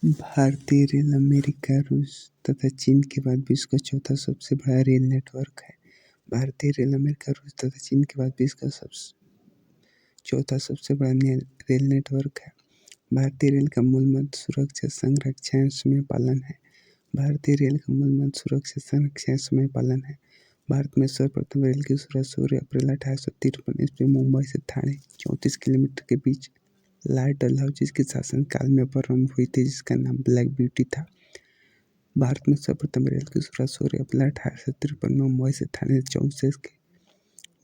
भारतीय rail America, रूस तथा चीन के बाद विश्व का चौथा सबसे बड़ा रेल नेटवर्क है। भारतीय रेल अमेरिका, रूस तथा चीन के बाद विश्व का चौथा सबसे बड़ा रेल नेटवर्क है। भारतीय रेल का मूल मंत्र सुरक्षा, संरक्षा एवं समय पालन है। भारतीय रेल का मूल मंत्र सुरक्षा, संरक्षा एवं समय पालन है। भारत में सर्वप्रथम रेल की शुरुआत 16 अप्रैल 1853 ईस्वी मुंबई से ठाणे 34 किलोमीटर के बीच लॉर्ड डलहौजी के शासनकाल में प्रारंभ हुई थी, जिसका नाम ब्लैक ब्यूटी था। भारत में सर्वप्रथम रेल की शुरुआत 16 अप्रैल 1853 में मुंबई से ठाणे 34 के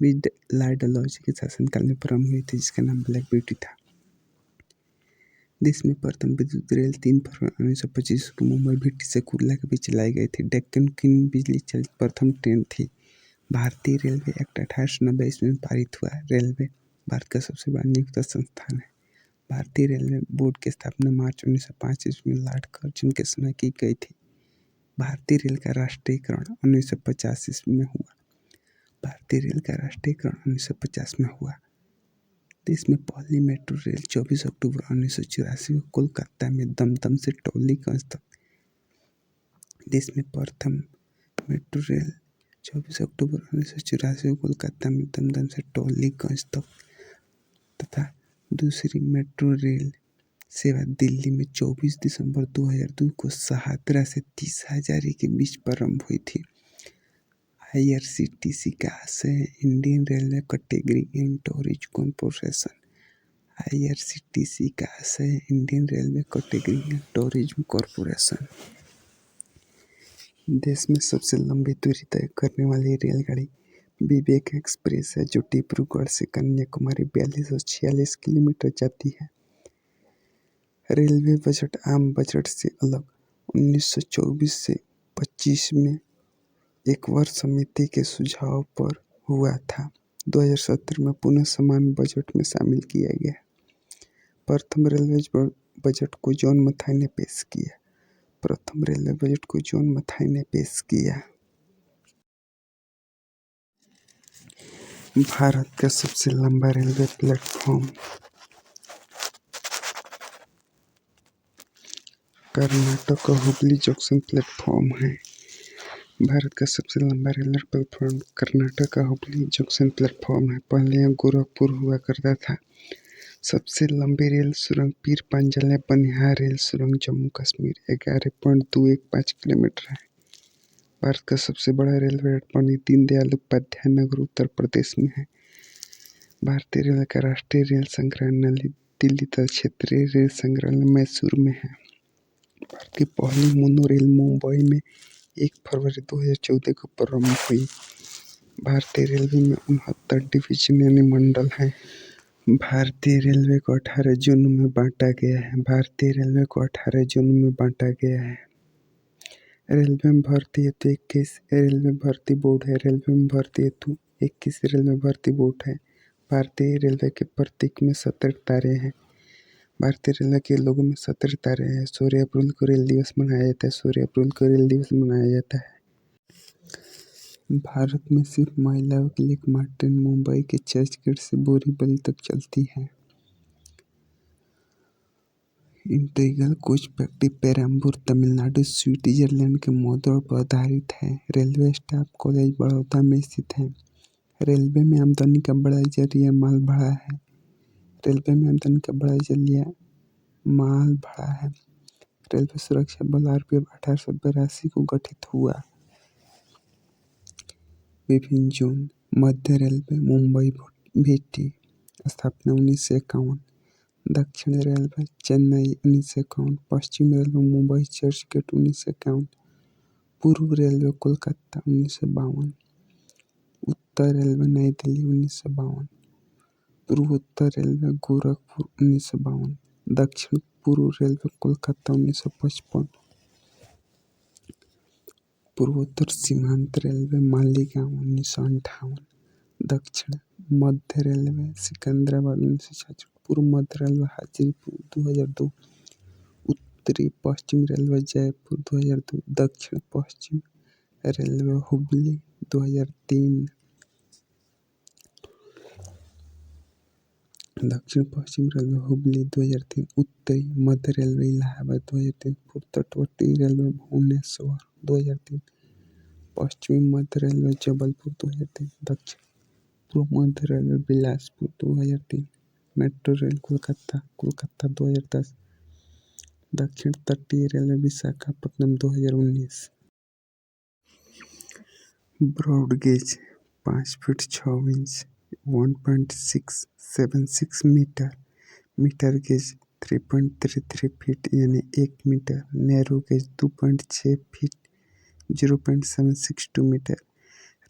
बीच लॉर्ड डलहौजी के शासनकाल में प्रारंभ हुई थी, जिसका नाम ब्लैक ब्यूटी था। देश में प्रथम विद्युत रेल 3 फरवरी 1925 को मुंबई भिट्टी से कुर्ला के बीच चलाई गई थी। डेक्कन क्वीन बिजली चालित प्रथम ट्रेन थी। भारतीय रेलवे एक्ट 1890 ईस्वी में पारित हुआ। रेलवे भारत का सबसे बड़ा नियोक्ता संस्थान है। भारतीय रेलवे बोर्ड की स्थापना मार्च 1905 ईस्वी में लॉर्ड कर्जन के समय की गई थी। भारतीय रेल का राष्ट्रीयकरण 1950 ईस्वी में हुआ। भारतीय रेल का राष्ट्रीयकरण 1950 में हुआ। देश में पहली मेट्रो रेल 24 अक्टूबर 1984 को कोलकाता में दमदम से टॉलीगंज तक। देश में प्रथम मेट्रो रेल 24 अक्टूबर 1984 को कोलकाता में दमदम से टॉलीगंज तक तथा दूसरी मेट्रो रेल सेवा दिल्ली में 24 दिसंबर 2002 को शहादरा से 30,000 के बीच प्रारंभ हुई थी। IRCTC का आशय है Indian railway category and tourism corporation. IRCTC का आशय है Indian railway category and tourism corporation. देश में सबसे लंबी दूरी तय करने वाली रेलगाड़ी विवेक एक्सप्रेस है, जो डिब्रूगढ़ से कन्याकुमारी 4246 किलोमीटर जाती है। रेलवे बजट आम बजट से अलग 1924 से 25 में एक वर्ष समिति के सुझाव पर हुआ था। 2017 में पुनः समान बजट में शामिल किया गया। प्रथम रेलवे बजट को जॉन मथाई ने पेश किया। प्रथम रेलवे बजट को जॉन मथाई ने पेश किया। भारत का सबसे लंबा रेलवे प्लेटफॉर्म कर्नाटक का हुबली जंक्शन प्लेटफॉर्म है। भारत का सबसे लंबा रेलवे प्लेटफॉर्म कर्नाटक का हुबली जंक्शन प्लेटफॉर्म है। पहले यह गोरखपुर हुआ करता था। सबसे लंबी रेल सुरंग पीर पांजाल बनिहाल रेल सुरंग जम्मू कश्मीर 11.215 किलोमीटर है। भारत का सबसे बड़ा रेलवे अड्डा पंडित दीनदयाल उपाध्याय नगर उत्तर प्रदेश में है। भारतीय रेल का राष्ट्रीय रेल संग्रहालय नई दिल्ली तथा क्षेत्रीय रेल संग्रहालय मैसूर में है। भारत की पहली मोनो रेल मुंबई में 1 फरवरी 2014 को प्रारंभ हुई। भारतीय रेलवे में 69 डिवीजन यानी मंडल हैं। भारतीय रेलवे को 18 जोनों में बांटा गया है। भारतीय रेलवे को 18 जोनों में बांटा गया है। रेलवे में भर्ती हेतु 21 रेलवे भर्ती बोर्ड है। रेलवे में भर्ती हेतु 21 रेलवे भर्ती बोर्ड है। भारतीय रेलवे के प्रतीक में 17 तारे हैं। भारतीय रेलवे के लोगों में 17 तारे हैं। 16 अप्रैल को रेल दिवस मनाया जाता है। 16 अप्रैल को रेल दिवस मनाया जाता है। भारत में सिर्फ महिलाओं के लिए एकमात्र ट्रेन मुंबई के चर्चगेट से बोरीवली तक चलती है। Integral coach factory Perambur Tamil Nadu Switzerland के मोदोर पर आधारित है। रेलवे स्टाफ कॉलेज बड़ौदा में स्थित है। रेलवे में आमदनी का बड़ा जरिया माल भाड़ा है। रेलवे में आमदनी का बड़ा जरिया माल भाड़ा है। रेलवे सुरक्षा बल RPF 1882 को गठित हुआ। विभिन्न जोन मध्य रेलवे मुंबई भिट्टी स्थापना 1951। दक्षिण रेलवे चेन्नई 1951। पश्चिम रेलवे मुंबई चर्चगेट 1951। पूर्व रेलवे कोलकाता 1952। उत्तर रेलवे नई दिल्ली 1952। पूर्वोत्तर रेलवे गोरखपुर 1952। दक्षिण पूर्व रेलवे कोलकाता 1955। पूर्वोत्तर सीमांत रेलवे मालीगांव 1958। दक्षिण मध्य रेलवे सिकंदराबाद 1966। पूर्व मध्य रेलवे हाजीपुर 2002। उत्तरी पश्चिम रेलवे जयपुर 2002। दक्षिण पश्चिम रेलवे हुबली 2003। दक्षिण पश्चिम रेलवे हुबली 2003, उत्तरी मध्य रेलवे इलाहाबाद 2003, पूर्व तटवर्ती रेलवे भुवनेश्वर 2003, पश्चिमी मध्य रेलवे जबलपुर 2003, दक्षिण पूर्व मध्य railway Bilaspur 2003, metro rail Kolkata Kolkata 2010, दक्षिण तटीय railway Visakhapatnam 2019। Broad gauge 5 feet 6 inch 1.676 metre, metre gauge 3.33 feet यानी 1 metre, narrow gauge 2.6 feet 0.762 metre.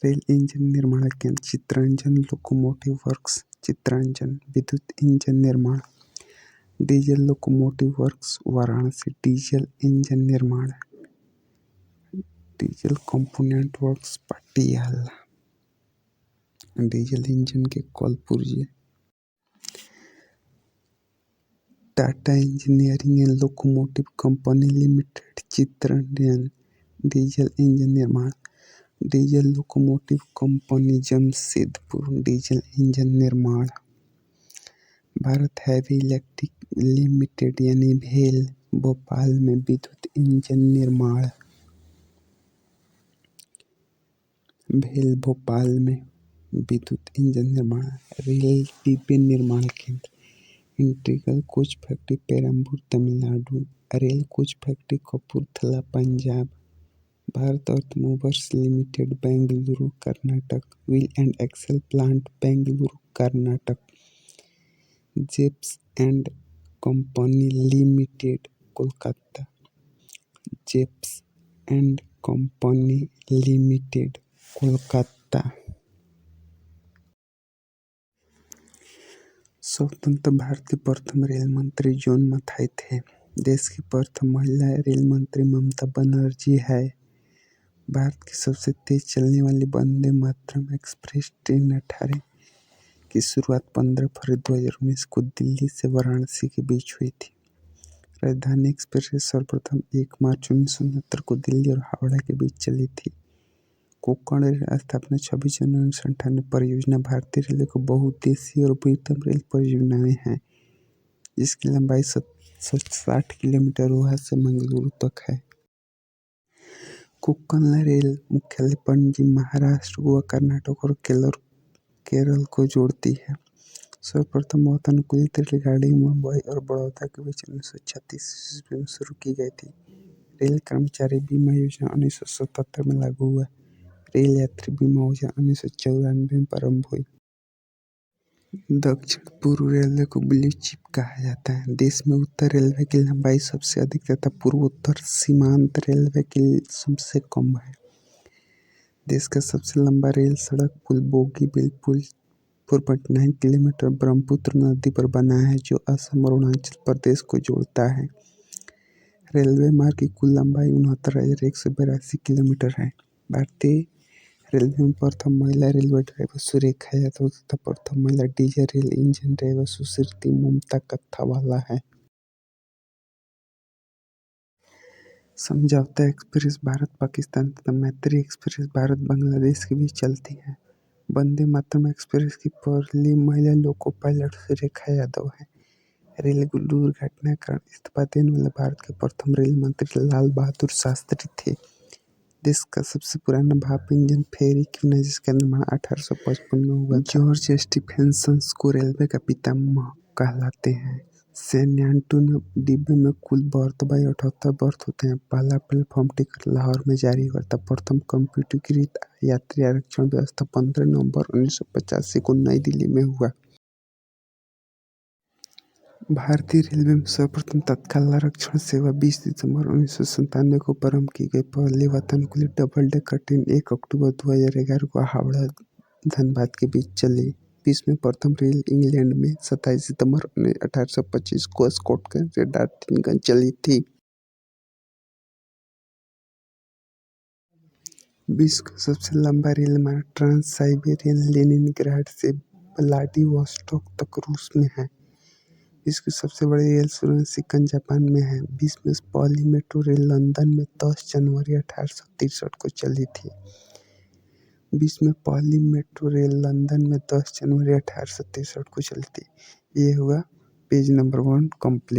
Rail engine निर्माण केंद्र चित्रांजन लोकोमोटिव वर्क्स चित्रांजन। विद्युत इंजन निर्माण diesel locomotive works Varanasi. Diesel engine निर्माण diesel component works Patiala. Diesel engine के कॉल पुर्जे। Tata engineering and locomotive company limited Chittaranjan. Diesel engine निर्माण diesel locomotive company Jamshedpur. Diesel engine निर्माण भारत हैवी इलेक्ट्रिक लिमिटेड यानी भेल भोपाल में विद्युत इंजन निर्माण। भेल भोपाल में विद्युत इंजन निर्माण। रेल डिब्बे निर्माण केंद्र integral coach factory Perambur Tamil Nadu. Rail coach factory Kapurthala Punjab. Bharat earth movers limited Bengaluru Karnataka. Wheel and axle plant Bengaluru Karnataka. Jessop and company limited Kolkata. Jessop and company limited Kolkata. स्वतंत्र भारत की प्रथम रेल मंत्री जॉन मथाई थे। देश की प्रथम महिला रेल मंत्री ममता बनर्जी है। भारत की सबसे तेज चलने वाली वंदे मातरम एक्सप्रेस ट्रेन 18 की शुरुआत 15 फरवरी 2019 को दिल्ली से वाराणसी के बीच हुई थी। राजधानी एक्सप्रेस सर्वप्रथम 1 मार्च 1969 को दिल्ली और हावड़ा के बीच चली थी। कोंकण रेल स्थापना 26 जनवरी 1998। परियोजना भारतीय रेलवे को बहुउद्देशीय और बृहत्तम रेल परियोजनाएं हैं, जिसकी लंबाई 760 किलोमीटर रोहा से मंगलुरु तक है। कोंकण रेल मुख्यालय पणजी महाराष्ट्र, गोवा, कर्नाटक और केरल को जोड़ती है। सर्वप्रथम वातानुकूलित रेलगाड़ी मुंबई और बड़ौदा के बीच 1936 ईस्वी में शुरू की गई थी। रेल कर्मचारी बीमा योजना 1977 में लागू हुआ। रेल यात्री बीमा योजना 1994 में प्रारंभ हुई। दक्षिण पूर्व रेलवे को ब्लू चिप कहा जाता है। देश में उत्तर रेलवे की लंबाई सबसे अधिक तथा पूर्वोत्तर सीमांत रेलवे की सबसे कम है। देश का सबसे लंबा रेल सड़क पुल बोगीबील पुल 4.9 किलोमीटर ब्रह्मपुत्र नदी पर बना है, जो असम और अरुणाचल प्रदेश को जोड़ता है। रेलवे मार्ग की कुल लंबाई 69,182 किलोमीटर है। भारतीय रेलवे में प्रथम महिला रेलवे ड्राइवर सुरेखा यादव तथा प्रथम महिला डीजल रेल इंजन ड्राइवर सुश्री ममता कत्थावाला है। समझौता एक्सप्रेस भारत पाकिस्तान तथा मैत्री एक्सप्रेस भारत बांग्लादेश के बीच चलती है। वंदे मातरम एक्सप्रेस की पहली महिला लोको पायलट सुरेखा यादव है। रेल दुर्घटना के कारण इस्तीफा देने वाले भारत के प्रथम रेल मंत्री लाल बहादुर शास्त्री थे। देश का सबसे पुराना भाप इंजन फेरी क्वीन है, जिसका निर्माण 1855 में हुआ था। जॉर्ज स्टीफेंसन को रेलवे का पितामह कहलाते हैं। सैन्यान्टोन डिब्बे में कुल बर्थ बाई 78 बर्थ होते हैं। पहला प्लेटफॉर्म टिकट लाहौर में जारी हुआ था। प्रथम कंप्यूटरीकृत यात्री आरक्षण व्यवस्था 15 नवंबर 1985 को नई दिल्ली में हुआ। भारतीय रेलवे में सर्वप्रथम तत्काल आरक्षण सेवा 20 दिसंबर 1997 को प्रारंभ की गई। पहली वातानुकूलित डबल डेकर ट्रेन 1 अक्टूबर 2011 को हावड़ा धनबाद के बीच चली। विश्व में प्रथम रेल इंग्लैंड में 27 सितंबर 1825 को स्कॉटलैंड से डार्टिंगटन चली थी। विश्व का सबसे लंबा रेल मार्ग ट्रांस साइबेरियन लेनिनग्राड से व्लादिवोस्टोक तक रूस में है। विश्व की सबसे बड़ी रेल सुरंग शिकन जापान में है। विश्व में पहली मेट्रो रेल लंदन में 10 जनवरी 1863 को चली थी। विश्व में पहली मेट्रो रेल लंदन में 10 जनवरी 1863 को चली थी। ये हुआ पेज नंबर 1 कंप्लीट।